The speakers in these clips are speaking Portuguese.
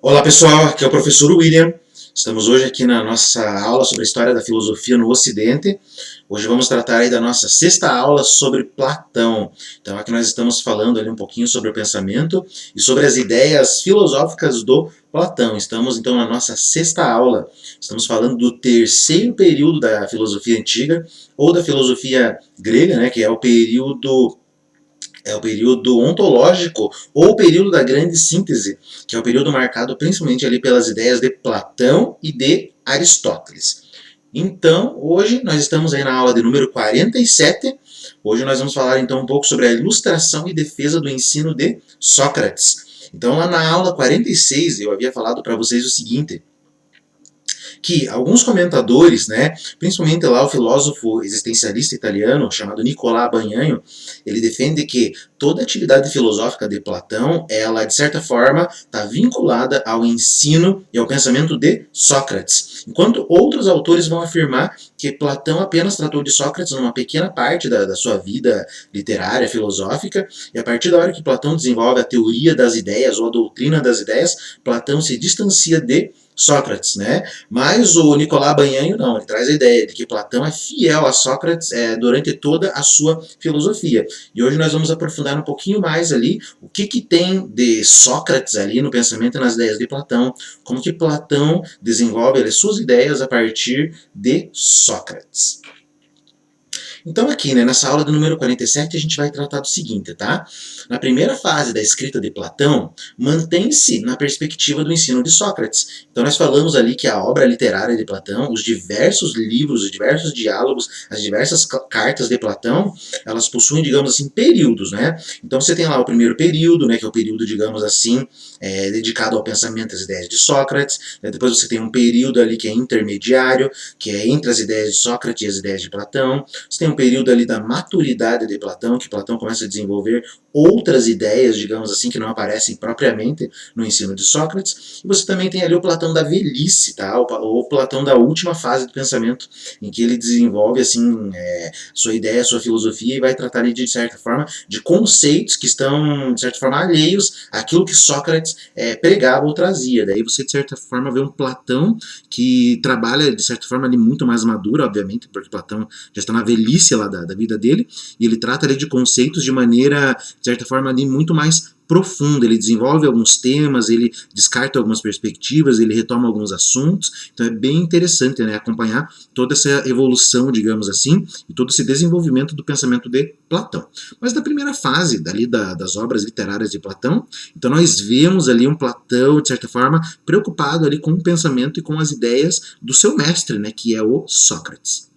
Olá pessoal, aqui é o professor William. Estamos hoje aqui na nossa aula sobre a história da filosofia no Ocidente. Hoje vamos tratar aí da nossa sexta aula sobre Platão. Então aqui nós estamos falando ali um pouquinho sobre o pensamento e sobre as ideias filosóficas do Platão. Estamos então na nossa sexta aula. Estamos falando do terceiro período da filosofia antiga ou da filosofia grega, né, que é o período ontológico ou o período da grande síntese, que é o período marcado principalmente ali pelas ideias de Platão e de Aristóteles. Então, hoje nós estamos aí na aula de número 47. Hoje nós vamos falar então um pouco sobre a ilustração e defesa do ensino de Sócrates. Então, lá na aula 46, eu havia falado para vocês o seguinte: que alguns comentadores, né, principalmente lá o filósofo existencialista italiano chamado Nicolò Bagnaio, ele defende que toda atividade filosófica de Platão, ela de certa forma está vinculada ao ensino e ao pensamento de Sócrates, enquanto outros autores vão afirmar que Platão apenas tratou de Sócrates numa pequena parte da sua vida literária, filosófica, e a partir da hora que Platão desenvolve a teoria das ideias ou a doutrina das ideias, Platão se distancia de Sócrates, né? Mas o Nicolò Bagnaio não, ele traz a ideia de que Platão é fiel a Sócrates durante toda a sua filosofia. E hoje nós vamos aprofundar um pouquinho mais ali o que tem de Sócrates ali no pensamento e nas ideias de Platão, como que Platão desenvolve ali, suas ideias a partir de Sócrates. Então aqui, né, nessa aula do número 47, a gente vai tratar do seguinte, tá? Na primeira fase da escrita de Platão, mantém-se na perspectiva do ensino de Sócrates. Então nós falamos ali que a obra literária de Platão, os diversos livros, os diversos diálogos, as diversas cartas de Platão, elas possuem, digamos assim, períodos, né? Então você tem lá o primeiro período, né, que é o período, digamos assim, dedicado ao pensamento e às ideias de Sócrates. Depois você tem um período ali que é intermediário, que é entre as ideias de Sócrates e as ideias de Platão. Você tem um período ali da maturidade de Platão, que Platão começa a desenvolver outras ideias, digamos assim, que não aparecem propriamente no ensino de Sócrates. E você também tem ali o Platão da velhice, tá? Ou o Platão da última fase do pensamento, em que ele desenvolve assim sua ideia, sua filosofia e vai tratar ali de certa forma de conceitos que estão de certa forma alheios àquilo que Sócrates pregava ou trazia. Daí você de certa forma vê um Platão que trabalha de certa forma ali muito mais maduro, obviamente, porque Platão já está na velhice lá da vida dele, e ele trata ali de conceitos de maneira, de certa forma, ali muito mais profunda. Ele desenvolve alguns temas, ele descarta algumas perspectivas, ele retoma alguns assuntos. Então é bem interessante, né, acompanhar toda essa evolução, digamos assim, e todo esse desenvolvimento do pensamento de Platão. Mas na primeira fase dali das obras literárias de Platão, então nós vemos ali um Platão, de certa forma, preocupado ali com o pensamento e com as ideias do seu mestre, né, que é o Sócrates.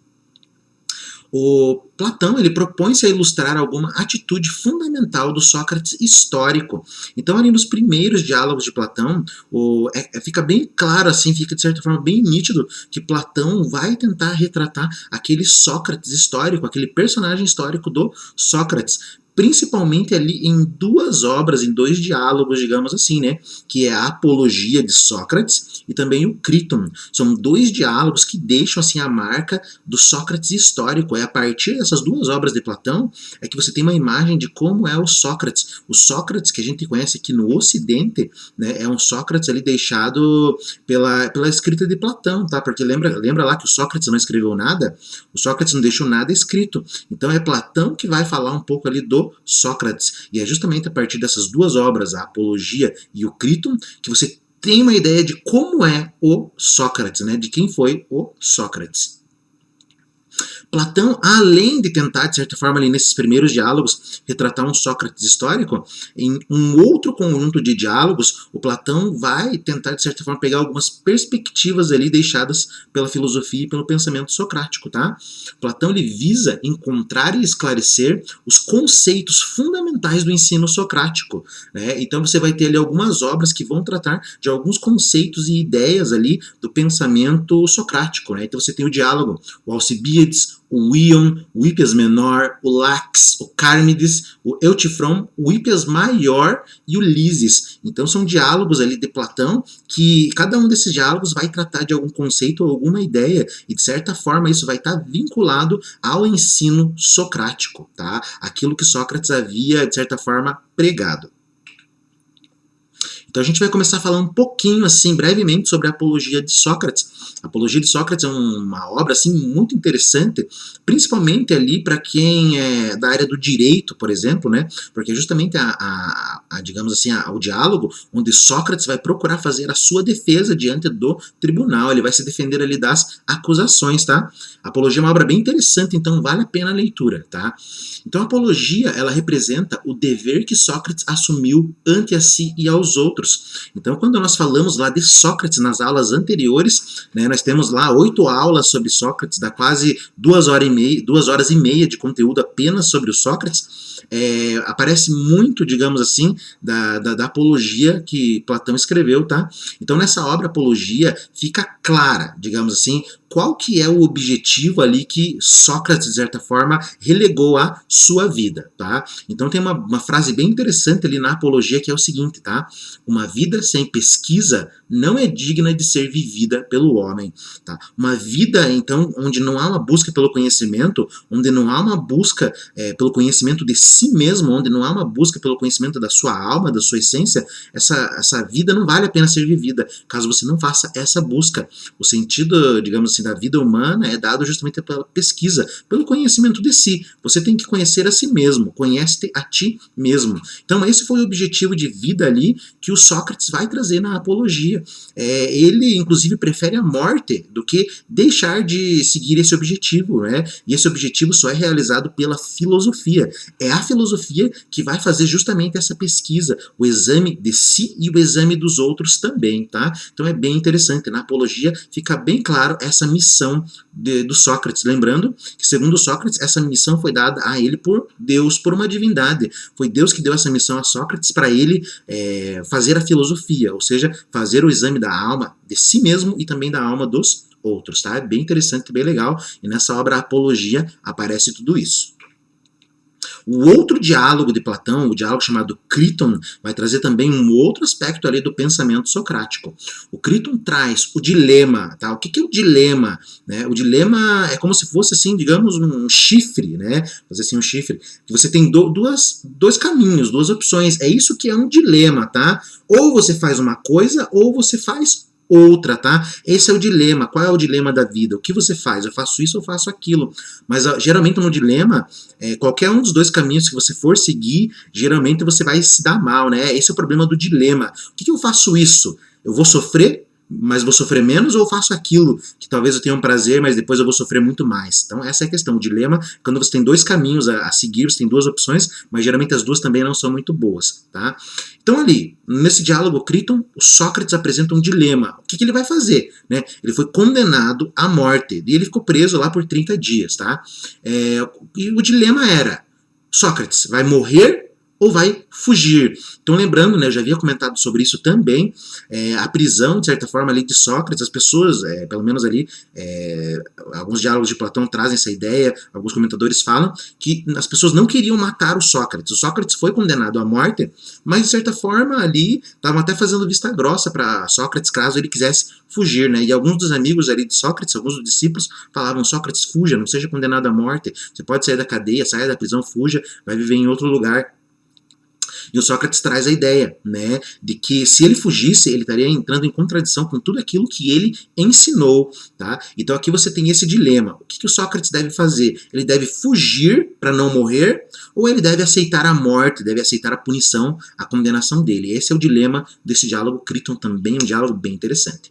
O Platão ele propõe-se a ilustrar alguma atitude fundamental do Sócrates histórico. Então, ali nos primeiros diálogos de Platão, fica bem claro, assim, fica de certa forma bem nítido que Platão vai tentar retratar aquele Sócrates histórico, aquele personagem histórico do Sócrates, principalmente ali em duas obras, em dois diálogos, digamos assim, né? Que é a Apologia de Sócrates e também o Críton. São dois diálogos que deixam assim a marca do Sócrates histórico. É a partir dessas duas obras de Platão é que você tem uma imagem de como é o Sócrates. O Sócrates que a gente conhece aqui no Ocidente, né, é um Sócrates ali deixado pela escrita de Platão, tá? Porque lembra lá que o Sócrates não escreveu nada? O Sócrates não deixou nada escrito. Então é Platão que vai falar um pouco ali do Sócrates. E é justamente a partir dessas duas obras, a Apologia e o Críton, que você tem uma ideia de como é o Sócrates, né? De quem foi o Sócrates. Platão, além de tentar, de certa forma, ali nesses primeiros diálogos, retratar um Sócrates histórico, em um outro conjunto de diálogos, o Platão vai tentar, de certa forma, pegar algumas perspectivas ali deixadas pela filosofia e pelo pensamento socrático, tá? Platão, ele visa encontrar e esclarecer os conceitos fundamentais do ensino socrático, né? Então você vai ter ali algumas obras que vão tratar de alguns conceitos e ideias ali do pensamento socrático, né? Então você tem o diálogo, o Alcibíades, o Ion, o Hípias Menor, o Lax, o Cármides, o Eutifron, o Hípias Maior e o Lisis. Então são diálogos ali de Platão que cada um desses diálogos vai tratar de algum conceito ou alguma ideia e de certa forma isso vai estar vinculado ao ensino socrático, tá? Aquilo que Sócrates havia de certa forma pregado. Então a gente vai começar a falar um pouquinho, assim, brevemente, sobre a Apologia de Sócrates. A Apologia de Sócrates é uma obra, assim, muito interessante, principalmente ali para quem é da área do direito, por exemplo, né? Porque é justamente digamos assim, o diálogo onde Sócrates vai procurar fazer a sua defesa diante do tribunal, ele vai se defender ali das acusações, tá? A Apologia é uma obra bem interessante, então vale a pena a leitura, tá? Então a Apologia, ela representa o dever que Sócrates assumiu ante a si e aos outros. Então quando nós falamos lá de Sócrates nas aulas anteriores, né, nós temos lá 8 aulas sobre Sócrates, dá quase 2 horas e meia de conteúdo apenas sobre o Sócrates. Aparece muito, digamos assim, da apologia que Platão escreveu, tá? Então nessa obra Apologia fica clara, digamos assim, qual que é o objetivo ali que Sócrates, de certa forma, relegou à sua vida, tá? Então tem uma frase bem interessante ali na Apologia que é o seguinte, tá? Uma vida sem pesquisa não é digna de ser vivida pelo homem, tá? Uma vida, então, onde não há uma busca pelo conhecimento, onde não há uma busca pelo conhecimento de si mesmo, onde não há uma busca pelo conhecimento da sua alma, da sua essência, essa vida não vale a pena ser vivida, caso você não faça essa busca. O sentido, digamos assim, da vida humana é dado justamente pela pesquisa, pelo conhecimento de si. Você tem que conhecer a si mesmo, conhece-te a ti mesmo. Então esse foi o objetivo de vida ali que o Sócrates vai trazer na Apologia. Ele, inclusive, prefere a morte do que deixar de seguir esse objetivo, né? E esse objetivo só é realizado pela filosofia. É a filosofia que vai fazer justamente essa pesquisa, o exame de si e o exame dos outros também, tá? Então é bem interessante. Na Apologia fica bem claro essa missão do Sócrates. Lembrando que, segundo Sócrates, essa missão foi dada a ele por Deus, por uma divindade. Foi Deus que deu essa missão a Sócrates para ele fazer a filosofia, ou seja, fazer o exame da alma de si mesmo e também da alma dos outros, tá? É bem interessante, bem legal, e nessa obra Apologia aparece tudo isso. O outro diálogo de Platão, o diálogo chamado Críton, vai trazer também um outro aspecto ali do pensamento socrático. O Críton traz o dilema, tá? O que é o dilema? Né? O dilema é como se fosse, assim, digamos, um chifre, né? Fazer assim, um chifre. Que você tem dois caminhos, duas opções. É isso que é um dilema, tá? Ou você faz uma coisa, ou você faz outra, tá? Esse é o dilema. Qual é o dilema da vida? O que você faz? Eu faço isso ou faço aquilo? Mas geralmente no dilema, qualquer um dos dois caminhos que você for seguir, geralmente você vai se dar mal, né? Esse é o problema do dilema. O que eu faço isso? Eu vou sofrer, mas vou sofrer menos, ou eu faço aquilo que talvez eu tenha um prazer, mas depois eu vou sofrer muito mais? Então essa é a questão. O dilema, quando você tem dois caminhos a seguir, você tem duas opções, mas geralmente as duas também não são muito boas, tá? Então ali, nesse diálogo Críton, o Sócrates apresenta um dilema. O que ele vai fazer? Né? Ele foi condenado à morte, e ele ficou preso lá por 30 dias, tá? E o dilema era, Sócrates vai morrer ou vai fugir? Então lembrando, né, eu já havia comentado sobre isso também, a prisão, de certa forma, ali de Sócrates, as pessoas, pelo menos ali, alguns diálogos de Platão trazem essa ideia, alguns comentadores falam que as pessoas não queriam matar o Sócrates foi condenado à morte, mas de certa forma ali, estavam até fazendo vista grossa para Sócrates, caso ele quisesse fugir, né, e alguns dos amigos ali de Sócrates, alguns dos discípulos, falavam, Sócrates, fuja, não seja condenado à morte, você pode sair da cadeia, saia da prisão, fuja, vai viver em outro lugar. E o Sócrates traz a ideia, né, de que se ele fugisse, ele estaria entrando em contradição com tudo aquilo que ele ensinou, tá? Então aqui você tem esse dilema. O que o Sócrates deve fazer? Ele deve fugir para não morrer, ou ele deve aceitar a morte, deve aceitar a punição, a condenação dele? Esse é o dilema desse diálogo Críton, também um diálogo bem interessante.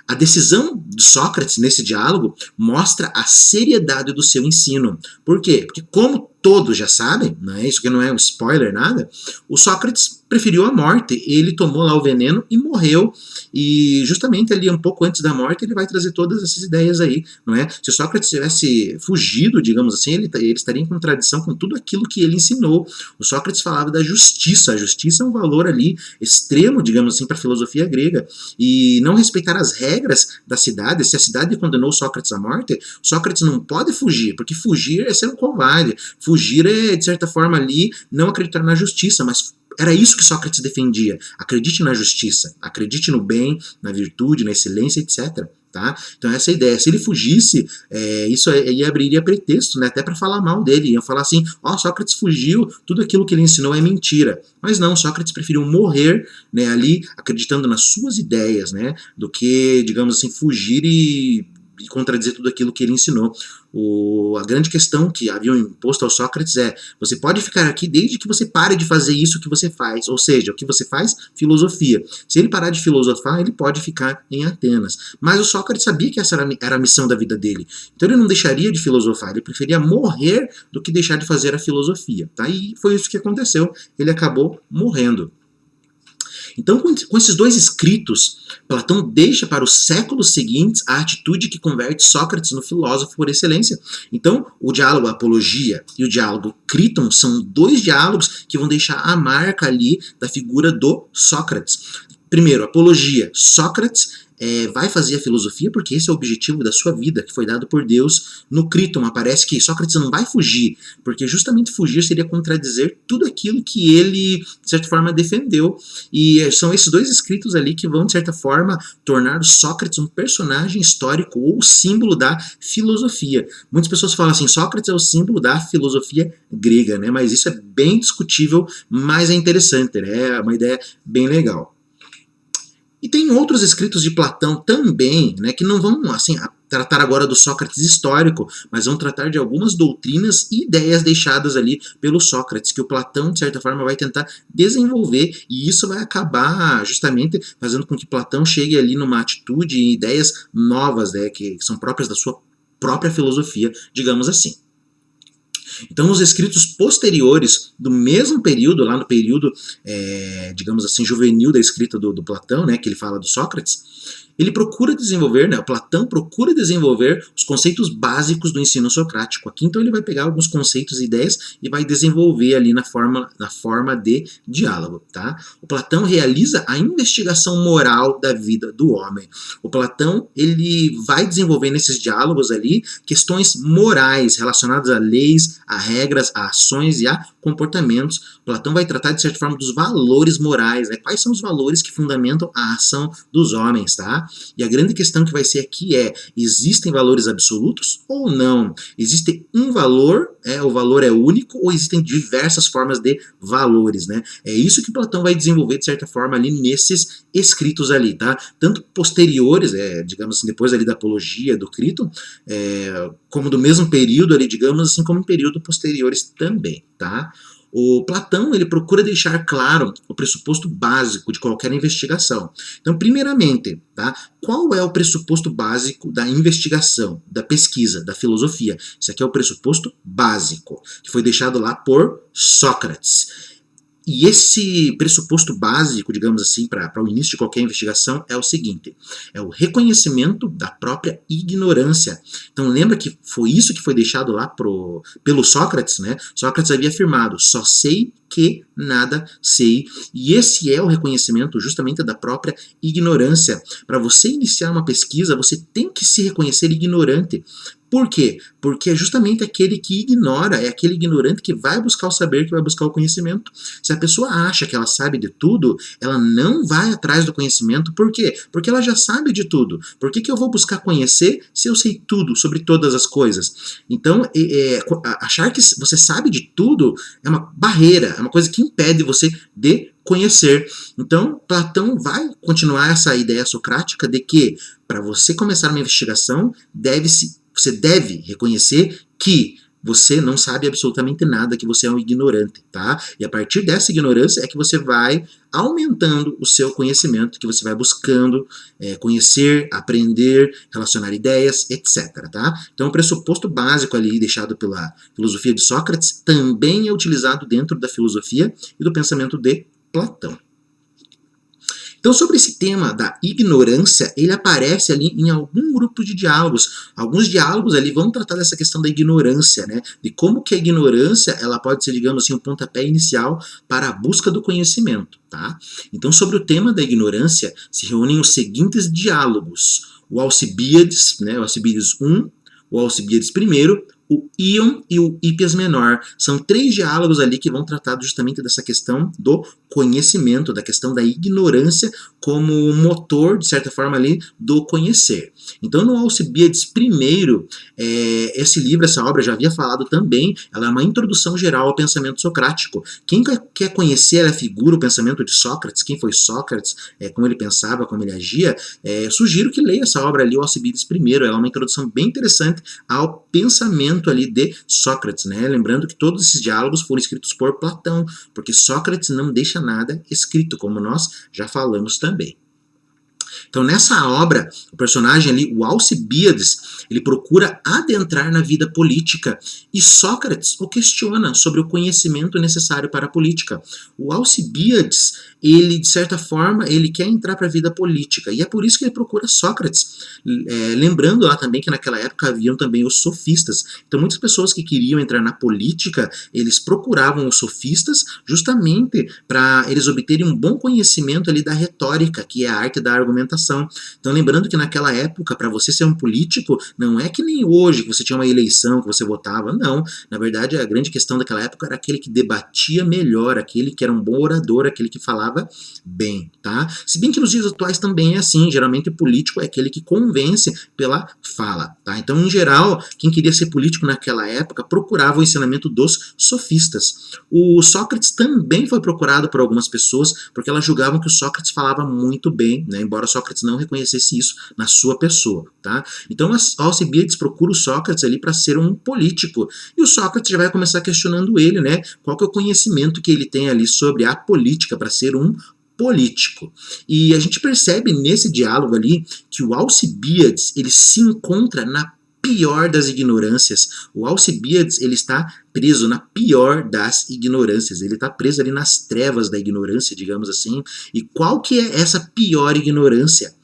A decisão de Sócrates nesse diálogo mostra a seriedade do seu ensino. Por quê? Porque, como todos já sabem, né, isso aqui não é um spoiler, nada, o Sócrates preferiu a morte. Ele tomou lá o veneno e morreu. E justamente ali, um pouco antes da morte, ele vai trazer todas essas ideias aí, não é? Se o Sócrates tivesse fugido, digamos assim, ele estaria em contradição com tudo aquilo que ele ensinou. O Sócrates falava da justiça. A justiça é um valor ali extremo, digamos assim, para a filosofia grega. E não respeitar as regras da cidade, se a cidade condenou Sócrates à morte, Sócrates não pode fugir, porque fugir é ser um covarde. Fugir é, de certa forma ali, não acreditar na justiça, mas era isso que Sócrates defendia. Acredite na justiça, acredite no bem, na virtude, na excelência, etc. Tá? Então essa é a ideia. Se ele fugisse, isso aí abriria pretexto, né, até para falar mal dele. Iam falar assim, Sócrates fugiu, tudo aquilo que ele ensinou é mentira. Mas não, Sócrates preferiu morrer, né, ali acreditando nas suas ideias, né, do que, digamos assim, fugir e contradizer tudo aquilo que ele ensinou. A grande questão que haviam imposto ao Sócrates é: você pode ficar aqui desde que você pare de fazer isso que você faz. Ou seja, o que você faz? Filosofia. Se ele parar de filosofar, ele pode ficar em Atenas. Mas o Sócrates sabia que essa era a missão da vida dele. Então ele não deixaria de filosofar, ele preferia morrer do que deixar de fazer a filosofia. Tá? E foi isso que aconteceu. Ele acabou morrendo. Então, com esses dois escritos, Platão deixa para os séculos seguintes a atitude que converte Sócrates no filósofo por excelência. Então, o diálogo Apologia e o diálogo Críton são dois diálogos que vão deixar a marca ali da figura do Sócrates. Primeiro, Apologia. Sócrates vai fazer a filosofia porque esse é o objetivo da sua vida, que foi dado por Deus. No Críton aparece que Sócrates não vai fugir, porque justamente fugir seria contradizer tudo aquilo que ele, de certa forma, defendeu. E são esses dois escritos ali que vão, de certa forma, tornar Sócrates um personagem histórico ou símbolo da filosofia. Muitas pessoas falam assim, Sócrates é o símbolo da filosofia grega, né? Mas isso é bem discutível, mas é interessante, né? É uma ideia bem legal. E tem outros escritos de Platão também, né, que não vão assim tratar agora do Sócrates histórico, mas vão tratar de algumas doutrinas e ideias deixadas ali pelo Sócrates, que o Platão, de certa forma, vai tentar desenvolver, e isso vai acabar justamente fazendo com que Platão chegue ali numa atitude e ideias novas, né, que são próprias da sua própria filosofia, digamos assim. Então, os escritos posteriores do mesmo período, lá no período, digamos assim, juvenil da escrita do Platão, né, que ele fala do Sócrates, ele procura desenvolver, né, o Platão procura desenvolver os conceitos básicos do ensino socrático. Aqui, então, ele vai pegar alguns conceitos e ideias e vai desenvolver ali na forma de diálogo. Tá? O Platão realiza a investigação moral da vida do homem. O Platão, ele vai desenvolver nesses diálogos ali questões morais relacionadas a leis, a regras, a ações e a comportamentos. Platão vai tratar, de certa forma, dos valores morais, né? Quais são os valores que fundamentam a ação dos homens, tá? E a grande questão que vai ser aqui é, existem valores absolutos ou não? Existe um valor, o valor é único, ou existem diversas formas de valores, né? É isso que Platão vai desenvolver, de certa forma, ali nesses escritos ali, tá? Tanto posteriores, digamos assim, depois ali da Apologia, do Críton, como do mesmo período ali, digamos assim, como em período posteriores também, tá? O Platão, ele procura deixar claro o pressuposto básico de qualquer investigação. Então, primeiramente, tá? Qual é o pressuposto básico da investigação, da pesquisa, da filosofia? Isso aqui é o pressuposto básico, que foi deixado lá por Sócrates. E esse pressuposto básico, digamos assim, para o início de qualquer investigação é o seguinte, é o reconhecimento da própria ignorância. Então lembra que foi isso que foi deixado lá pelo Sócrates, né? Sócrates havia afirmado, só sei que nada sei. E esse é o reconhecimento justamente da própria ignorância. Para você iniciar uma pesquisa, você tem que se reconhecer ignorante. Por quê? Porque é justamente aquele que ignora, é aquele ignorante que vai buscar o saber, que vai buscar o conhecimento. Se a pessoa acha que ela sabe de tudo, ela não vai atrás do conhecimento. Por quê? Porque ela já sabe de tudo. Por que eu vou buscar conhecer se eu sei tudo sobre todas as coisas? Então, achar que você sabe de tudo é uma barreira, é uma coisa que impede você de conhecer. Então, Platão vai continuar essa ideia socrática de que, para você começar uma investigação, você deve reconhecer que você não sabe absolutamente nada, que você é um ignorante, tá? E a partir dessa ignorância é que você vai aumentando o seu conhecimento, que você vai buscando conhecer, aprender, relacionar ideias, etc, tá? Então o pressuposto básico ali deixado pela filosofia de Sócrates também é utilizado dentro da filosofia e do pensamento de Platão. Então, sobre esse tema da ignorância, ele aparece ali em algum grupo de diálogos. Alguns diálogos ali vão tratar dessa questão da ignorância, né? De como que a ignorância ela pode ser, digamos assim, um pontapé inicial para a busca do conhecimento, tá? Então, sobre o tema da ignorância, se reúnem os seguintes diálogos. O Alcibíades, né? O Alcibíades I, o Alcibíades I, o íon e o Hípias menor. São 3 diálogos ali que vão tratar justamente dessa questão do conhecimento, da questão da ignorância como motor, de certa forma, ali do conhecer. Então, no Alcibiades I, esse livro, essa obra, já havia falado também, ela é uma introdução geral ao pensamento socrático. Quem quer conhecer a figura, o pensamento de Sócrates, quem foi Sócrates, como ele pensava, como ele agia, sugiro que leia essa obra ali, o Alcibiades I. Ela é uma introdução bem interessante ao pensamento ali de Sócrates, né? Lembrando que todos esses diálogos foram escritos por Platão, porque Sócrates não deixa nada escrito, como nós já falamos também. Então, nessa obra, o personagem ali, o Alcibiades, ele procura adentrar na vida política e Sócrates o questiona sobre o conhecimento necessário para a política. O Alcibiades, ele, de certa forma, ele quer entrar para a vida política e é por isso que ele procura Sócrates. Lembrando lá também que naquela época haviam também os sofistas. Então, muitas pessoas que queriam entrar na política, eles procuravam os sofistas justamente para eles obterem um bom conhecimento ali da retórica, que é a arte da argumentação. Então, lembrando que naquela época, para você ser um político, não é que nem hoje, que você tinha uma eleição, que você votava, não. Na verdade, a grande questão daquela época era aquele que debatia melhor, aquele que era um bom orador, aquele que falava bem, tá? Se bem que nos dias atuais também é assim, geralmente o político é aquele que convence pela fala, tá? Então, em geral, quem queria ser político naquela época procurava o ensinamento dos sofistas. O Sócrates também foi procurado por algumas pessoas, porque elas julgavam que o Sócrates falava muito bem, né? Embora Sócrates não reconhecesse isso na sua pessoa, tá? Então, Alcibiades procura o Sócrates ali para ser um político, e o Sócrates já vai começar questionando ele, né? Qual que é o conhecimento que ele tem ali sobre a política para ser um político. E a gente percebe nesse diálogo ali que o Alcibiades, ele se encontra na pior das ignorâncias. O Alcibiades, ele está preso na pior das ignorâncias. Ele está preso ali nas trevas da ignorância, digamos assim. E qual que é essa pior ignorância?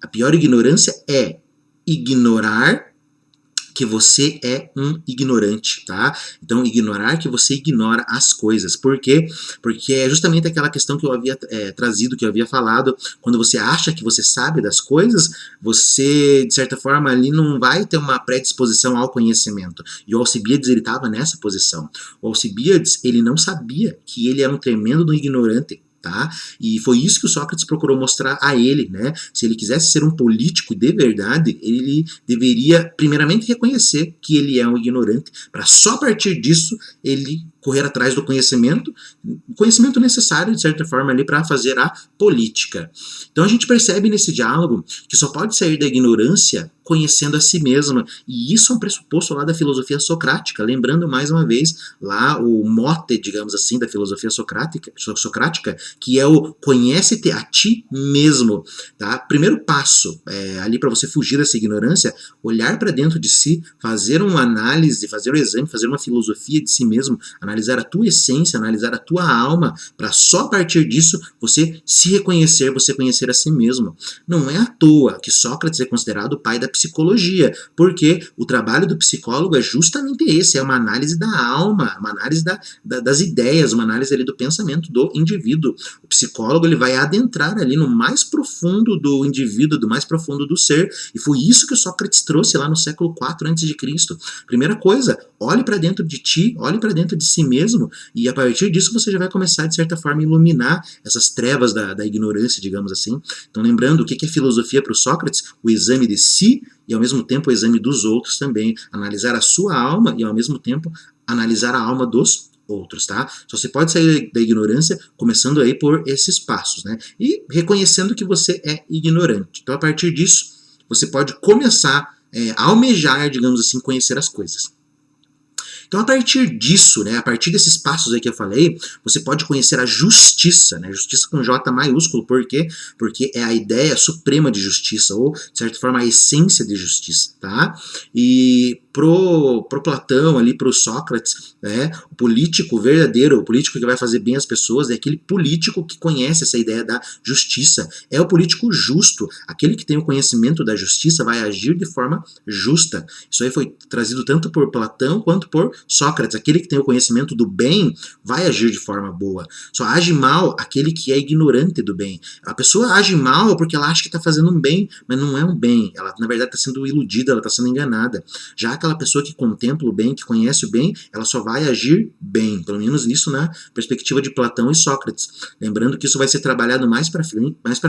A pior ignorância é ignorar que você é um ignorante, tá? Então, ignorar que você ignora as coisas. Por quê? Porque é justamente aquela questão que eu havia trazido, que eu havia falado, quando você acha que você sabe das coisas, você, de certa forma, ali não vai ter uma predisposição ao conhecimento. E o Alcibiades, ele estava nessa posição. O Alcibiades, ele não sabia que ele era um tremendo ignorante. Tá? E foi isso que o Sócrates procurou mostrar a ele, né? Se ele quisesse ser um político de verdade, ele deveria primeiramente reconhecer que ele é um ignorante, para só a partir disso ele correr atrás do conhecimento, o conhecimento necessário, de certa forma, ali para fazer a política. Então a gente percebe nesse diálogo que só pode sair da ignorância conhecendo a si mesmo, e isso é um pressuposto lá da filosofia socrática, lembrando mais uma vez lá o mote, digamos assim, da filosofia socrática, que é o conhece-te a ti mesmo, tá? Primeiro passo ali para você fugir dessa ignorância, olhar para dentro de si, fazer uma análise, fazer um exame, fazer uma filosofia de si mesmo, analisar a tua essência, analisar a tua alma, para só a partir disso você se reconhecer, você conhecer a si mesmo. Não é à toa que Sócrates é considerado o pai da psicologia, porque o trabalho do psicólogo é justamente esse, é uma análise da alma, uma análise das ideias, uma análise ali do pensamento do indivíduo. O psicólogo, ele vai adentrar ali no mais profundo do indivíduo, do mais profundo do ser, e foi isso que o Sócrates trouxe lá no século IV a.C. Primeira coisa, olhe para dentro de ti, olhe para dentro de si mesmo, e a partir disso você já vai começar, de certa forma, a iluminar essas trevas da ignorância, digamos assim. Então, lembrando, o que é filosofia para o Sócrates? O exame de si e, ao mesmo tempo, o exame dos outros também. Analisar a sua alma e, ao mesmo tempo, analisar a alma dos outros, tá? Só você pode sair da ignorância começando aí por esses passos, né? E reconhecendo que você é ignorante. Então, a partir disso, você pode começar a almejar, digamos assim, conhecer as coisas. Então, a partir disso, né, a partir desses passos aí que eu falei, você pode conhecer a justiça, né, justiça com J maiúsculo, por quê? Porque é a ideia suprema de justiça, ou, de certa forma, a essência de justiça, tá? E pro Platão, ali, pro Sócrates, né, o político verdadeiro, o político que vai fazer bem as pessoas, é aquele político que conhece essa ideia da justiça. É o político justo, aquele que tem o conhecimento da justiça vai agir de forma justa. Isso aí foi trazido tanto por Platão quanto por Sócrates. Aquele que tem o conhecimento do bem vai agir de forma boa. Só age mal aquele que é ignorante do bem. A pessoa age mal porque ela acha que está fazendo um bem, mas não é um bem. Ela, na verdade, está sendo iludida, ela está sendo enganada. Já aquela pessoa que contempla o bem, que conhece o bem, ela só vai agir bem, pelo menos isso na perspectiva de Platão e Sócrates. Lembrando que isso vai ser trabalhado mais para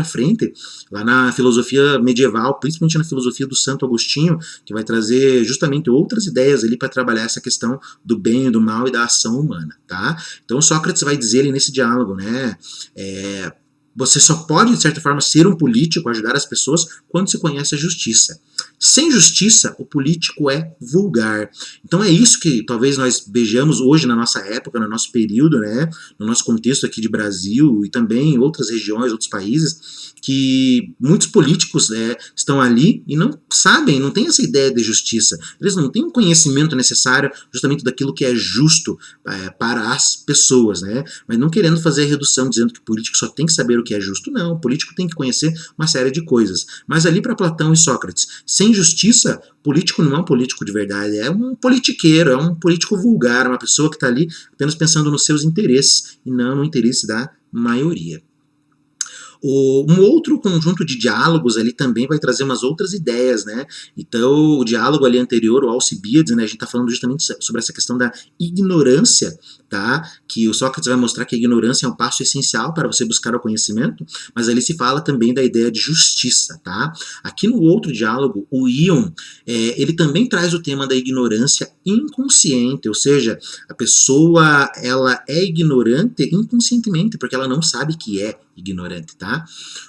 frente, lá na filosofia medieval, principalmente na filosofia do Santo Agostinho, que vai trazer justamente outras ideias ali para trabalhar essa questão do bem, do mal e da ação humana, tá? Então Sócrates vai dizer ali nesse diálogo, né, você só pode, de certa forma, ser um político, ajudar as pessoas, quando se conhece a justiça. Sem justiça, o político é vulgar. Então é isso que talvez nós vejamos hoje na nossa época, no nosso período, né, no nosso contexto aqui de Brasil e também em outras regiões, outros países, que muitos políticos estão ali e não sabem, não têm essa ideia de justiça. Eles não têm o conhecimento necessário justamente daquilo que é justo para as pessoas, né? Mas não querendo fazer a redução, dizendo que o político só tem que saber o que é justo. Não, o político tem que conhecer uma série de coisas. Mas ali para Platão e Sócrates, sem justiça, político não é um político de verdade, é um politiqueiro, é um político vulgar, uma pessoa que está ali apenas pensando nos seus interesses e não no interesse da maioria. Um outro conjunto de diálogos ali também vai trazer umas outras ideias, né? Então, o diálogo ali anterior, o Alcibíades, né, a gente está falando justamente sobre essa questão da ignorância, tá? Que o Sócrates vai mostrar que a ignorância é um passo essencial para você buscar o conhecimento, mas ali se fala também da ideia de justiça, tá? Aqui no outro diálogo, o Ion, ele também traz o tema da ignorância inconsciente, ou seja, a pessoa ela é ignorante inconscientemente, porque ela não sabe que é ignorante, tá?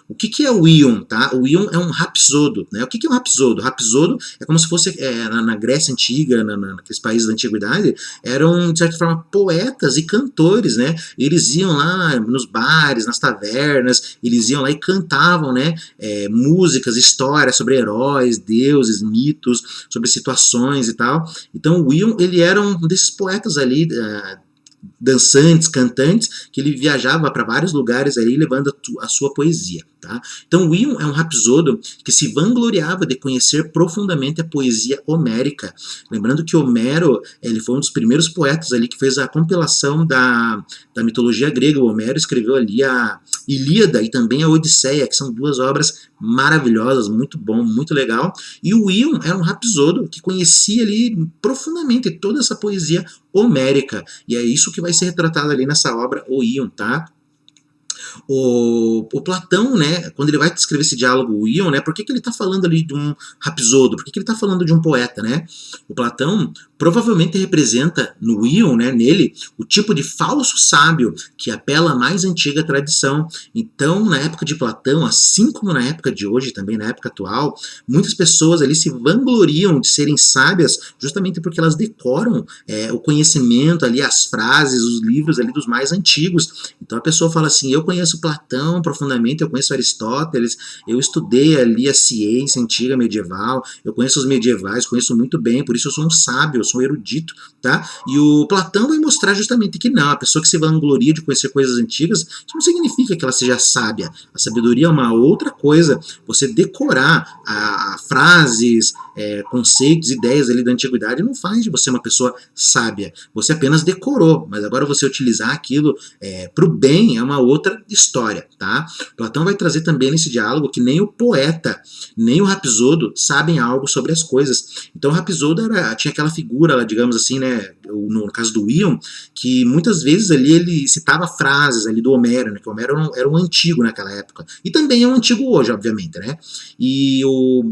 O que é o Ion, tá? O Ion é um rapsodo, né? O que é um rapsodo? Rapsodo é como se fosse na Grécia Antiga, naqueles países da Antiguidade, eram, de certa forma, poetas e cantores, né? Eles iam lá nos bares, nas tavernas, eles iam lá e cantavam, né? Músicas, histórias sobre heróis, deuses, mitos, sobre situações e tal. Então o Ion, ele era um desses poetas ali, dançantes, cantantes, que ele viajava para vários lugares ali levando a sua poesia, tá? Então o Ion é um rapsodo que se vangloriava de conhecer profundamente a poesia homérica. Lembrando que Homero, ele foi um dos primeiros poetas ali que fez a compilação da mitologia grega. O Homero escreveu ali a Ilíada e também a Odisseia, que são duas obras maravilhosas, muito bom, muito legal. E o Ion era um rapsodo que conhecia ali profundamente toda essa poesia homérica. E é isso que vai ser retratado ali nessa obra, o Ion, tá? O Platão, né, quando ele vai descrever esse diálogo, o Ion, né, por que ele está falando ali de um rapsodo? Por que ele está falando de um poeta, né? O Platão provavelmente representa no Ion, né, nele, o tipo de falso sábio que apela à mais antiga tradição. Então, na época de Platão, assim como na época de hoje, também na época atual, muitas pessoas ali se vangloriam de serem sábias justamente porque elas decoram o conhecimento ali, as frases, os livros ali dos mais antigos. Então a pessoa fala assim, eu conheço Platão profundamente, eu conheço Aristóteles, eu estudei ali a ciência antiga medieval, eu conheço os medievais, conheço muito bem, por isso eu sou um sábio, eu sou um erudito, tá? E o Platão vai mostrar justamente que não, a pessoa que se vangloria de conhecer coisas antigas, isso não significa que ela seja sábia. A sabedoria é uma outra coisa. Você decorar frases, conceitos, ideias ali da antiguidade não faz de você uma pessoa sábia. Você apenas decorou, mas agora você utilizar aquilo para o bem é uma outra história, tá? Platão vai trazer também nesse diálogo que nem o poeta, nem o rapsodo sabem algo sobre as coisas. Então o rapsodo tinha aquela figura, digamos assim, né, no caso do Ion, que muitas vezes ali ele citava frases ali do Homero, né, que o Homero era um antigo naquela época, e também é um antigo hoje, obviamente, né, e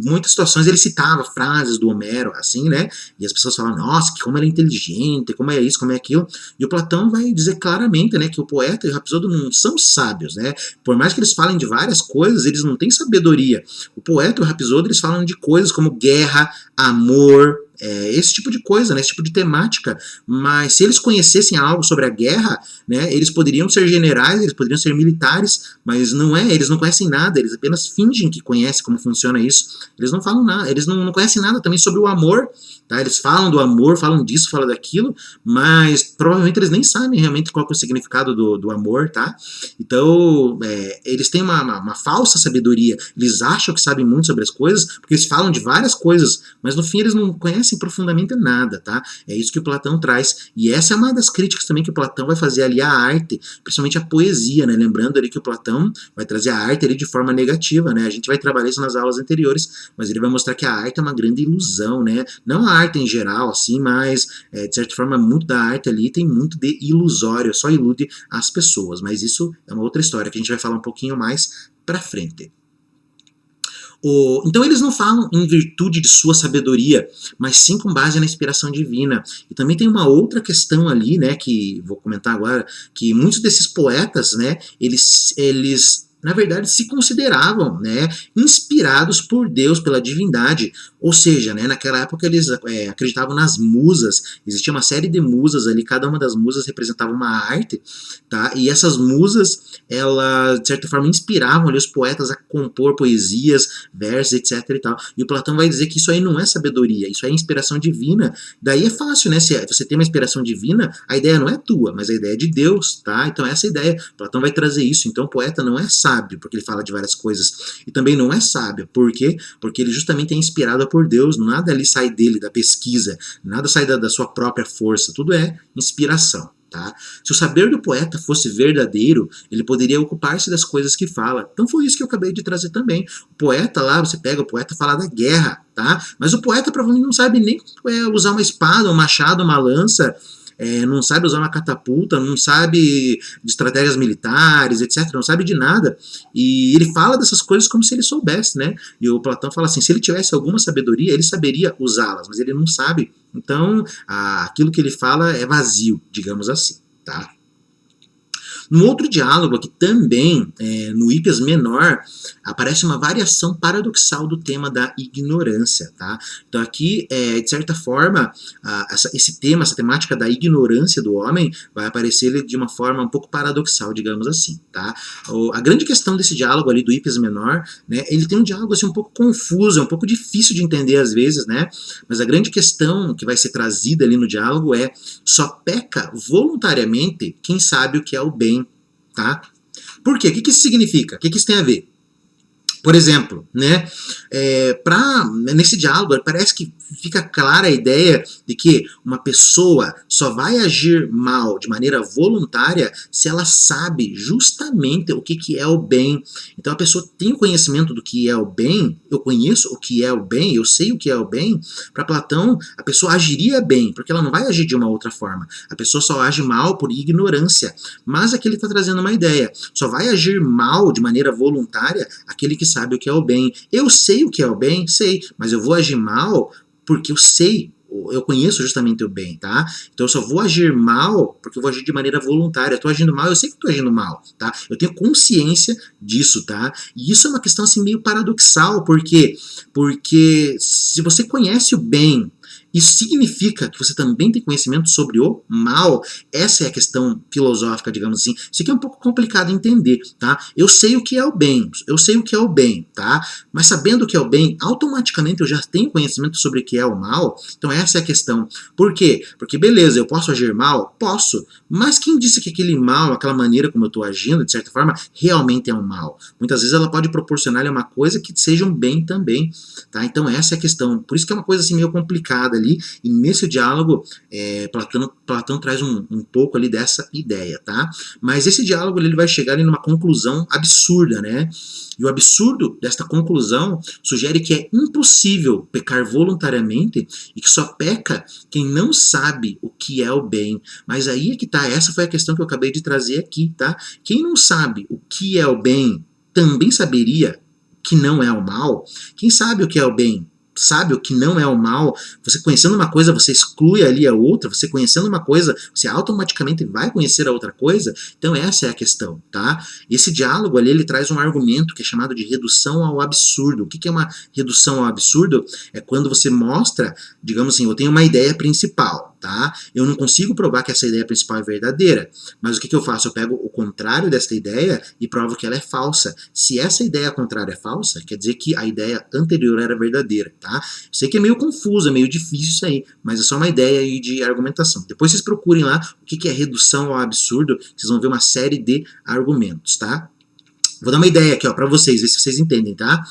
muitas situações ele citava frases do Homero, assim, né, e as pessoas falam, nossa, como ele é inteligente, como é isso, como é aquilo, e o Platão vai dizer claramente, né, que o poeta e o rapsodo não são sábios, né, por mais que eles falem de várias coisas, eles não têm sabedoria. O poeta e o rapsodo, eles falam de coisas como guerra, amor, esse tipo de coisa, né, esse tipo de temática, mas se eles conhecessem algo sobre a guerra, né, eles poderiam ser generais, eles poderiam ser militares, mas eles não conhecem nada, eles apenas fingem que conhecem como funciona isso, eles não falam nada, eles não conhecem nada também sobre o amor, tá? Eles falam do amor, falam disso, falam daquilo, mas provavelmente eles nem sabem realmente qual é o significado do amor, tá? Então, eles têm uma falsa sabedoria, eles acham que sabem muito sobre as coisas, porque eles falam de várias coisas, mas no fim eles não conhecem conhecem profundamente nada, tá? É isso que o Platão traz. E essa é uma das críticas também que o Platão vai fazer ali à arte, principalmente a poesia, né? Lembrando ali que o Platão vai trazer a arte ali de forma negativa, né? A gente vai trabalhar isso nas aulas anteriores, mas ele vai mostrar que a arte é uma grande ilusão, né? Não a arte em geral, assim, mas de certa forma muito da arte ali tem muito de ilusório, só ilude as pessoas, mas isso é uma outra história que a gente vai falar um pouquinho mais pra frente. Então eles não falam em virtude de sua sabedoria, mas sim com base na inspiração divina. E também tem uma outra questão ali, né, que vou comentar agora, que muitos desses poetas, né, eles na verdade se consideravam, né, inspirados por Deus, pela divindade, ou seja, né, naquela época eles acreditavam nas musas, existia uma série de musas ali, cada uma das musas representava uma arte, tá? E essas musas, elas de certa forma inspiravam ali os poetas a compor poesias, versos, etc e tal. E o Platão vai dizer que isso aí não é sabedoria, isso é inspiração divina. Daí é fácil, né? Se você tem uma inspiração divina, a ideia não é tua, mas a ideia é de Deus, tá? Então essa é a ideia. Platão vai trazer isso. Então o poeta não é sábio, porque ele fala de várias coisas. E também não é sábio. Por quê? Porque ele justamente é inspirado por Deus. Nada ali sai dele, da pesquisa. Nada sai da sua própria força. Tudo é inspiração. Tá? Se o saber do poeta fosse verdadeiro, ele poderia ocupar-se das coisas que fala. Então foi isso que eu acabei de trazer também. O poeta lá, você pega o poeta fala da guerra, tá? Mas o poeta provavelmente não sabe nem usar uma espada, um machado, uma lança, não sabe usar uma catapulta, não sabe de estratégias militares, etc. Não sabe de nada. E ele fala dessas coisas como se ele soubesse, né? E o Platão fala assim, se ele tivesse alguma sabedoria, ele saberia usá-las, mas ele não sabe. Então, aquilo que ele fala é vazio, digamos assim, tá? No outro diálogo aqui também, no Hípias menor, aparece uma variação paradoxal do tema da ignorância, tá? Então aqui, de certa forma, esse tema, essa temática da ignorância do homem vai aparecer de uma forma um pouco paradoxal, digamos assim, tá? A grande questão desse diálogo ali do Hípias menor, né, ele tem um diálogo assim um pouco confuso, é um pouco difícil de entender às vezes, né? Mas a grande questão que vai ser trazida ali no diálogo é: só peca voluntariamente quem sabe o que é o bem, tá? Por quê? O que isso significa? O que isso tem a ver? Por exemplo, né, nesse diálogo parece que fica clara a ideia de que uma pessoa só vai agir mal de maneira voluntária se ela sabe justamente o que é o bem. Então a pessoa tem o conhecimento do que é o bem, eu conheço o que é o bem, eu sei o que é o bem. Para Platão, a pessoa agiria bem, porque ela não vai agir de uma outra forma. A pessoa só age mal por ignorância. Mas aqui ele está trazendo uma ideia. Só vai agir mal de maneira voluntária aquele que sabe o que é o bem. Eu sei o que é o bem, sei, mas eu vou agir mal porque eu sei, eu conheço justamente o bem, tá? Então eu só vou agir mal porque eu vou agir de maneira voluntária. Eu tô agindo mal, eu sei que eu tô agindo mal, tá? Eu tenho consciência disso, tá? E isso é uma questão assim meio paradoxal, porque se você conhece o bem, isso significa que você também tem conhecimento sobre o mal. Essa é a questão filosófica, digamos assim. Isso aqui é um pouco complicado de entender, tá? Eu sei o que é o bem, eu sei o que é o bem, tá? Mas sabendo o que é o bem, automaticamente eu já tenho conhecimento sobre o que é o mal. Então essa é a questão. Por quê? Porque beleza, eu posso agir mal? Posso. Mas quem disse que aquele mal, aquela maneira como eu estou agindo, de certa forma, realmente é um mal? Muitas vezes ela pode proporcionar uma coisa que seja um bem também, tá? Então essa é a questão. Por isso que é uma coisa assim meio complicada ali. E nesse diálogo, Platão traz um pouco ali dessa ideia, tá? Mas esse diálogo ele vai chegar ali numa conclusão absurda, né? E o absurdo desta conclusão sugere que é impossível pecar voluntariamente e que só peca quem não sabe o que é o bem. Mas aí é que tá, essa foi a questão que eu acabei de trazer aqui, tá? Quem não sabe o que é o bem também saberia que não é o mal. Quem sabe o que é o bem sabe o que não é o mal. Você conhecendo uma coisa, você exclui ali a outra. Você conhecendo uma coisa, você automaticamente vai conhecer a outra coisa. Então essa é a questão, tá? Esse diálogo ali, ele traz um argumento que é chamado de redução ao absurdo. O que é uma redução ao absurdo? É quando você mostra, digamos assim, eu tenho uma ideia principal, tá? Eu não consigo provar que essa ideia principal é verdadeira, mas o que eu faço? Eu pego o contrário dessa ideia e provo que ela é falsa. Se essa ideia contrária é falsa, quer dizer que a ideia anterior era verdadeira, tá? Eu sei que é meio confuso, é meio difícil isso aí, mas é só uma ideia aí de argumentação. Depois vocês procurem lá o que é redução ao absurdo, vocês vão ver uma série de argumentos, tá? Vou dar uma ideia aqui, ó, para vocês, ver se vocês entendem, tá?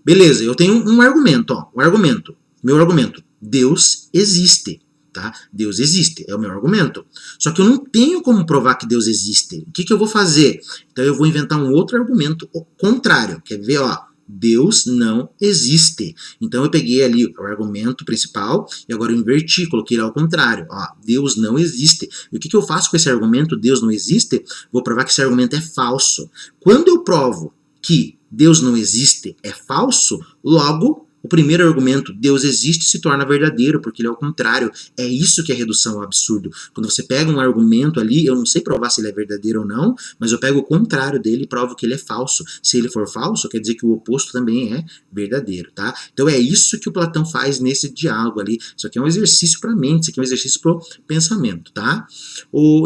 Beleza, eu tenho um argumento, ó, meu argumento. Deus existe. Tá? Deus existe, é o meu argumento. Só que eu não tenho como provar que Deus existe. O que eu vou fazer? Então eu vou inventar um outro argumento contrário. Quer ver, ó? Deus não existe. Então eu peguei ali o argumento principal e agora eu inverti, coloquei ele ao contrário. Ó, Deus não existe. E o que eu faço com esse argumento, Deus não existe? Vou provar que esse argumento é falso. Quando eu provo que Deus não existe é falso, logo o primeiro argumento, Deus existe, se torna verdadeiro, porque ele é o contrário. É isso que é redução ao absurdo. Quando você pega um argumento ali, eu não sei provar se ele é verdadeiro ou não, mas eu pego o contrário dele e provo que ele é falso. Se ele for falso, quer dizer que o oposto também é verdadeiro, tá? Então é isso que o Platão faz nesse diálogo ali. Isso aqui é um exercício para a mente, isso aqui é um exercício para o pensamento, tá?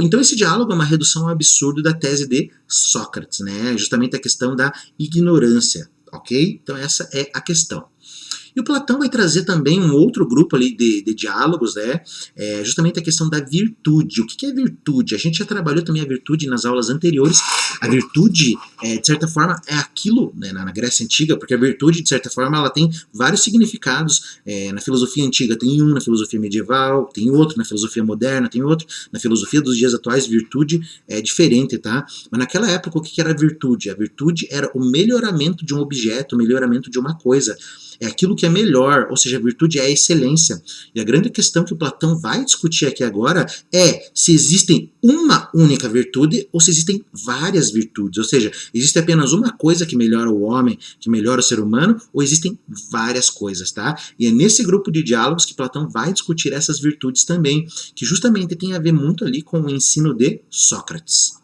Então esse diálogo é uma redução ao absurdo da tese de Sócrates, né? Justamente a questão da ignorância, ok? Então essa é a questão. E o Platão vai trazer também um outro grupo ali de diálogos, né? Justamente a questão da virtude. O que é virtude? A gente já trabalhou também a virtude nas aulas anteriores. A virtude, de certa forma, é aquilo, né, na Grécia Antiga, porque a virtude, de certa forma, ela tem vários significados. Na filosofia antiga tem um, na filosofia medieval tem outro, na filosofia moderna tem outro, na filosofia dos dias atuais, virtude é diferente, tá? Mas naquela época, o que era a virtude? A virtude era o melhoramento de um objeto, o melhoramento de uma coisa. É aquilo que é melhor, ou seja, a virtude é a excelência. E a grande questão que o Platão vai discutir aqui agora é se existem uma única virtude ou se existem várias virtudes. Ou seja, existe apenas uma coisa que melhora o homem, que melhora o ser humano, ou existem várias coisas, tá? E é nesse grupo de diálogos que Platão vai discutir essas virtudes também, que justamente tem a ver muito ali com o ensino de Sócrates.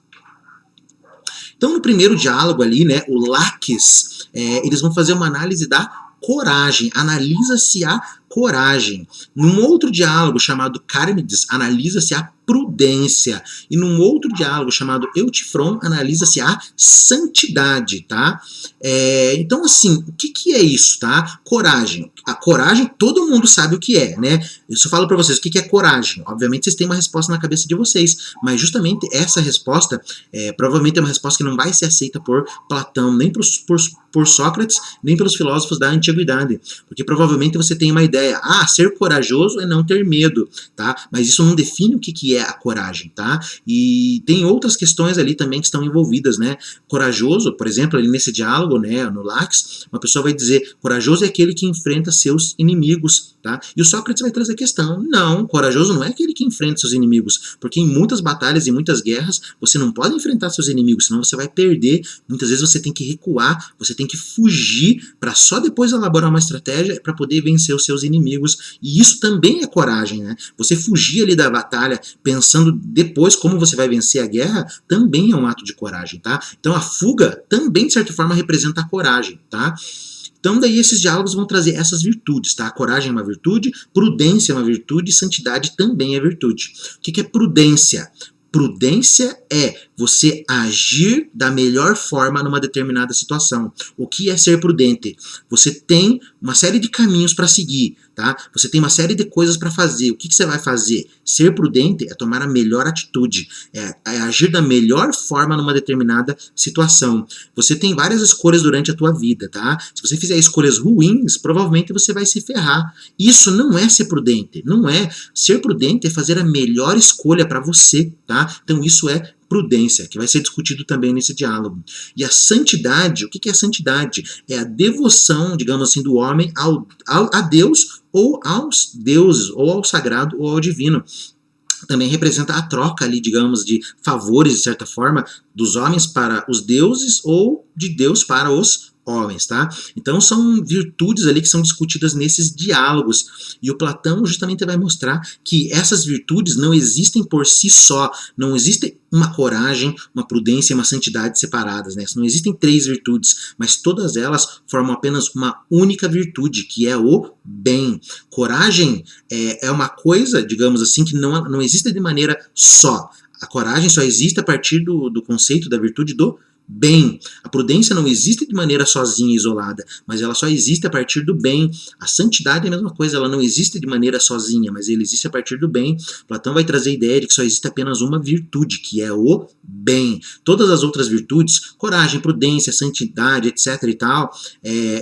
Então, no primeiro diálogo ali, né, o Laques, eles vão fazer uma análise da coragem, analisa-se a coragem. Num outro diálogo chamado Carmides, analisa-se a prudência. E num outro diálogo chamado Eutifron, analisa-se a santidade, tá? Então, assim, o que é isso, tá? Coragem. A coragem, todo mundo sabe o que é, né? Eu só falo pra vocês o que é coragem. Obviamente, vocês têm uma resposta na cabeça de vocês, mas justamente essa resposta, provavelmente é uma resposta que não vai ser aceita por Platão, nem por Sócrates, nem pelos filósofos da antiguidade. Porque provavelmente você tem uma ideia, ser corajoso é não ter medo, tá? Mas isso não define o que é a coragem, tá? E tem outras questões ali também que estão envolvidas, né? Corajoso, por exemplo, ali nesse diálogo, né, no Laques, uma pessoa vai dizer, corajoso é aquele que enfrenta seus inimigos, tá? E o Sócrates vai trazer a questão, não, corajoso não é aquele que enfrenta seus inimigos, porque em muitas batalhas e muitas guerras, você não pode enfrentar seus inimigos, senão você vai perder, muitas vezes você tem que recuar, você tem que fugir, para só depois elaborar uma estratégia para poder vencer os seus inimigos, e isso também é coragem, né? Você fugir ali da batalha, pensando depois como você vai vencer a guerra, também é um ato de coragem, tá? Então a fuga também, de certa forma, representa a coragem, tá? Então daí esses diálogos vão trazer essas virtudes, tá? A coragem é uma virtude, prudência é uma virtude, santidade também é virtude. O que é prudência? Prudência é você agir da melhor forma numa determinada situação. O que é ser prudente? Você tem uma série de caminhos para seguir, tá? Você tem uma série de coisas para fazer. O que você vai fazer? Ser prudente é tomar a melhor atitude, é agir da melhor forma numa determinada situação. Você tem várias escolhas durante a tua vida, tá? Se você fizer escolhas ruins, provavelmente você vai se ferrar. Isso não é ser prudente, não é. Ser prudente é fazer a melhor escolha para você, tá? Então isso é prudência, que vai ser discutido também nesse diálogo. E a santidade, o que é a santidade? É a devoção, digamos assim, do homem a Deus ou aos deuses, ou ao sagrado ou ao divino. Também representa a troca ali, digamos, de favores, de certa forma, dos homens para os deuses ou de Deus para os homens, tá? Então são virtudes ali que são discutidas nesses diálogos, e o Platão justamente vai mostrar que essas virtudes não existem por si só, não existe uma coragem, uma prudência e uma santidade separadas, né? Não existem três virtudes, mas todas elas formam apenas uma única virtude, que é o bem. Coragem é uma coisa, digamos assim, que não existe de maneira só. A coragem só existe a partir do conceito da virtude do bem. A prudência não existe de maneira sozinha e isolada, mas ela só existe a partir do bem. A santidade é a mesma coisa, ela não existe de maneira sozinha, mas ela existe a partir do bem. Platão vai trazer a ideia de que só existe apenas uma virtude, que é o bem. Todas as outras virtudes, coragem, prudência, santidade, etc. e tal,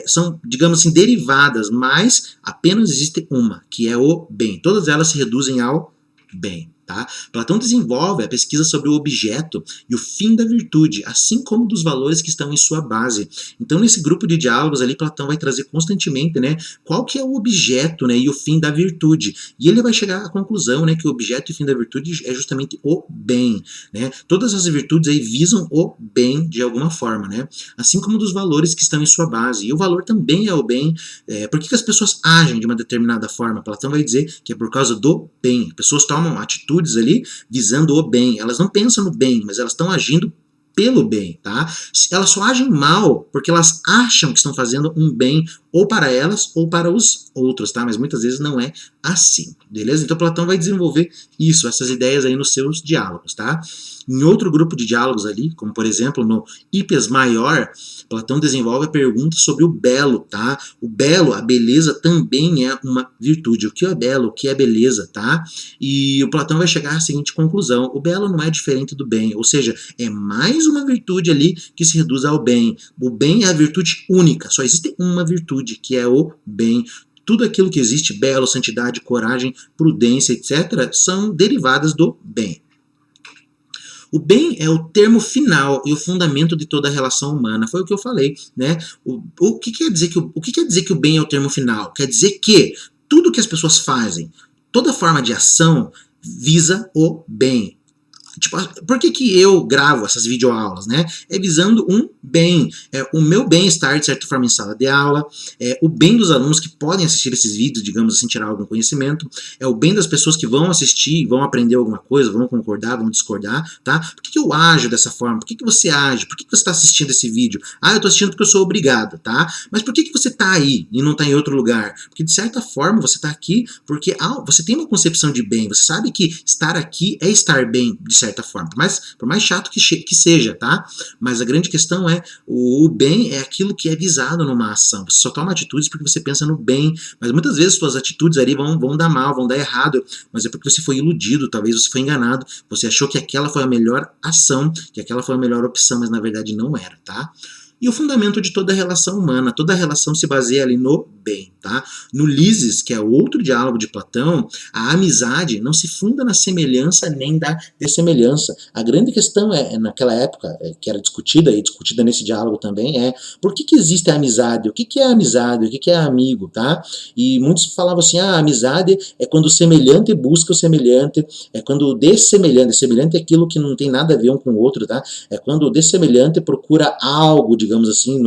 são, digamos assim, derivadas, mas apenas existe uma, que é o bem. Todas elas se reduzem ao bem. Tá? Platão desenvolve a pesquisa sobre o objeto e o fim da virtude, assim como dos valores que estão em sua base. Então, nesse grupo de diálogos ali, Platão vai trazer constantemente, né, qual que é o objeto, né, e o fim da virtude. E ele vai chegar à conclusão, né, que o objeto e o fim da virtude é justamente o bem. Né? Todas as virtudes aí visam o bem de alguma forma, né? Assim como dos valores que estão em sua base. E o valor também é o bem. Por que as pessoas agem de uma determinada forma? Platão vai dizer que é por causa do bem. As pessoas tomam atitudes ali visando o bem. Elas não pensam no bem, mas elas estão agindo pelo bem, tá? Elas só agem mal porque elas acham que estão fazendo um bem ou para elas ou para os outros, tá? Mas muitas vezes não é assim, beleza? Então Platão vai desenvolver isso, essas ideias aí nos seus diálogos, tá? Em outro grupo de diálogos ali, como por exemplo no Hippias Maior, Platão desenvolve a pergunta sobre o belo, tá? O belo, a beleza também é uma virtude. O que é belo? O que é beleza, tá? E o Platão vai chegar à seguinte conclusão: o belo não é diferente do bem, ou seja, é mais uma virtude ali que se reduz ao bem. O bem é a virtude única, só existe uma virtude, que é o bem. Tudo aquilo que existe, belo, santidade, coragem, prudência, etc., são derivadas do bem. O bem é o termo final e o fundamento de toda a relação humana. Foi o que eu falei, né? O que quer dizer que o bem é o termo final? Quer dizer que tudo que as pessoas fazem, toda forma de ação, visa o bem. Tipo, por que eu gravo essas videoaulas, né? É visando um bem, o meu bem-estar, de certa forma, em sala de aula, o bem dos alunos que podem assistir esses vídeos, digamos assim, tirar algum conhecimento, é o bem das pessoas que vão assistir, vão aprender alguma coisa, vão concordar, vão discordar, tá? Por que eu ajo dessa forma? Por que você age? Por que você está assistindo esse vídeo? Ah, eu estou assistindo porque eu sou obrigado, tá? Mas por que você está aí e não está em outro lugar? Porque, de certa forma, você está aqui porque você tem uma concepção de bem, você sabe que estar aqui é estar bem, de certa forma, por mais chato que seja, tá? Mas a grande questão é, o bem é aquilo que é visado numa ação. Você só toma atitudes porque você pensa no bem, mas muitas vezes suas atitudes ali vão dar mal, vão dar errado, mas é porque você foi iludido, talvez você foi enganado, você achou que aquela foi a melhor ação, que aquela foi a melhor opção, mas na verdade não era, tá? E o fundamento de toda relação humana, toda relação se baseia ali no bem, tá? No Lises, que é o outro diálogo de Platão, a amizade não se funda na semelhança nem da dessemelhança. A grande questão naquela época, que era discutida e discutida nesse diálogo também, por que existe a amizade? O que é amizade? O que é amigo, tá? E muitos falavam assim, a amizade é quando o semelhante busca o semelhante, é quando o dessemelhante é aquilo que não tem nada a ver um com o outro, tá? É quando o dessemelhante procura algo, digamos assim,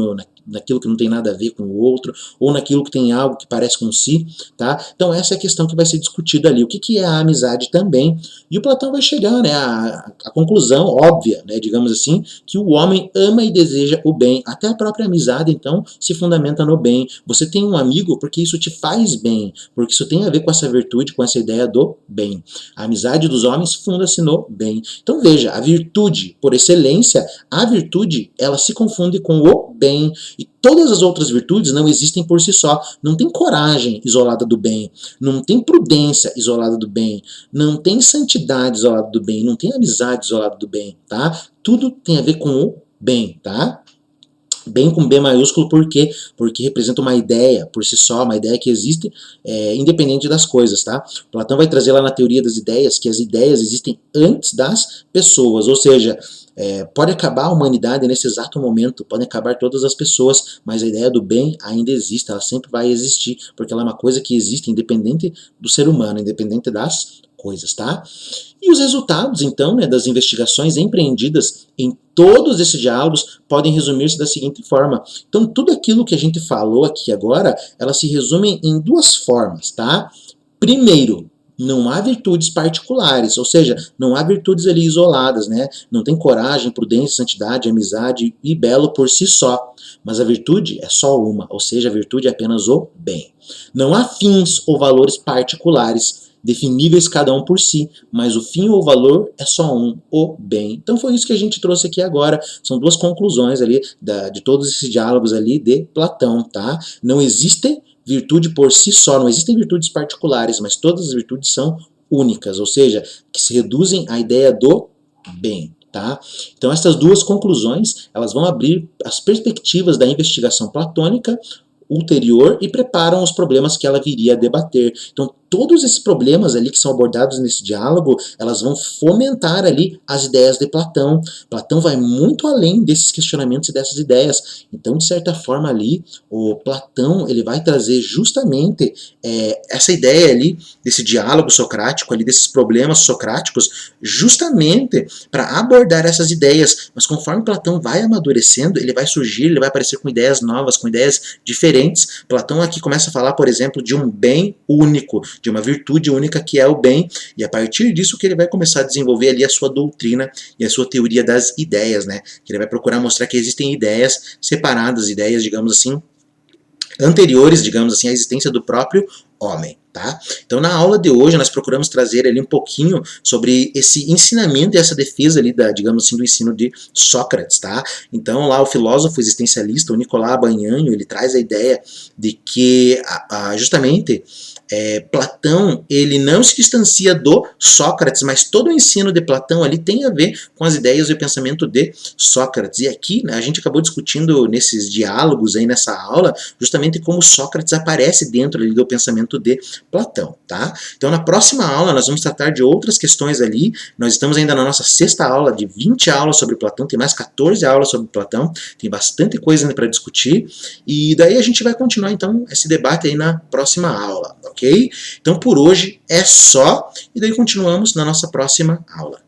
naquilo que não tem nada a ver com o outro, ou naquilo que tem algo que parece com si, tá? Então essa é a questão que vai ser discutida ali. O que é a amizade também? E o Platão vai chegar, né, à conclusão óbvia, né, digamos assim, que o homem ama e deseja o bem. Até a própria amizade, então, se fundamenta no bem. Você tem um amigo porque isso te faz bem, porque isso tem a ver com essa virtude, com essa ideia do bem. A amizade dos homens funda-se no bem. Então veja, a virtude, por excelência, a virtude, ela se confunde com o bem. E todas as outras virtudes não existem por si só. Não tem coragem isolada do bem, não tem prudência isolada do bem, não tem santidade isolada do bem, não tem amizade isolada do bem, tá? Tudo tem a ver com o bem, tá? Bem com B maiúsculo, por quê? Porque representa uma ideia por si só, uma ideia que existe independente das coisas, tá? Platão vai trazer lá na teoria das ideias que as ideias existem antes das pessoas, ou seja, pode acabar a humanidade nesse exato momento, podem acabar todas as pessoas, mas a ideia do bem ainda existe, ela sempre vai existir, porque ela é uma coisa que existe independente do ser humano, independente das coisas, tá? E os resultados, então, né, das investigações empreendidas em todos esses diálogos podem resumir-se da seguinte forma. Então, tudo aquilo que a gente falou aqui agora, elas se resumem em duas formas, tá? Primeiro, não há virtudes particulares, ou seja, não há virtudes ali isoladas, né? Não tem coragem, prudência, santidade, amizade e belo por si só. Mas a virtude é só uma, ou seja, a virtude é apenas o bem. Não há fins ou valores particulares. definíveis cada um por si, mas o fim ou o valor é só um, o bem. Então foi isso que a gente trouxe aqui agora, são duas conclusões ali de todos esses diálogos ali de Platão, tá? Não existe virtude por si só, não existem virtudes particulares, mas todas as virtudes são únicas, ou seja, que se reduzem à ideia do bem. Tá? Então essas duas conclusões elas vão abrir as perspectivas da investigação platônica ulterior e preparam os problemas que ela viria a debater. Então todos esses problemas ali que são abordados nesse diálogo, elas vão fomentar ali as ideias de Platão. Platão vai muito além desses questionamentos e dessas ideias. Então, de certa forma ali, o Platão ele vai trazer justamente essa ideia ali desse diálogo socrático, ali desses problemas socráticos, justamente para abordar essas ideias. Mas conforme Platão vai amadurecendo, ele vai surgir, ele vai aparecer com ideias novas, com ideias diferentes. Platão aqui começa a falar, por exemplo, de um bem único, de uma virtude única que é o bem, e a partir disso que ele vai começar a desenvolver ali a sua doutrina e a sua teoria das ideias, né? Que ele vai procurar mostrar que existem ideias separadas, ideias, digamos assim, anteriores, digamos assim, à existência do próprio homem. Tá? Então na aula de hoje nós procuramos trazer ali um pouquinho sobre esse ensinamento e essa defesa ali digamos assim, do ensino de Sócrates, tá? Então lá o filósofo existencialista, o Nicolau Banhanho, ele traz a ideia de que justamente Platão ele não se distancia do Sócrates, mas todo o ensino de Platão ali tem a ver com as ideias e o pensamento de Sócrates. E aqui, né, a gente acabou discutindo nesses diálogos aí nessa aula, justamente como Sócrates aparece dentro ali do pensamento de Platão, tá? Então na próxima aula nós vamos tratar de outras questões ali. Nós estamos ainda na nossa sexta aula de 20 aulas sobre Platão, tem mais 14 aulas sobre Platão, tem bastante coisa ainda para discutir, e daí a gente vai continuar então esse debate aí na próxima aula, ok? Então por hoje é só, e daí continuamos na nossa próxima aula.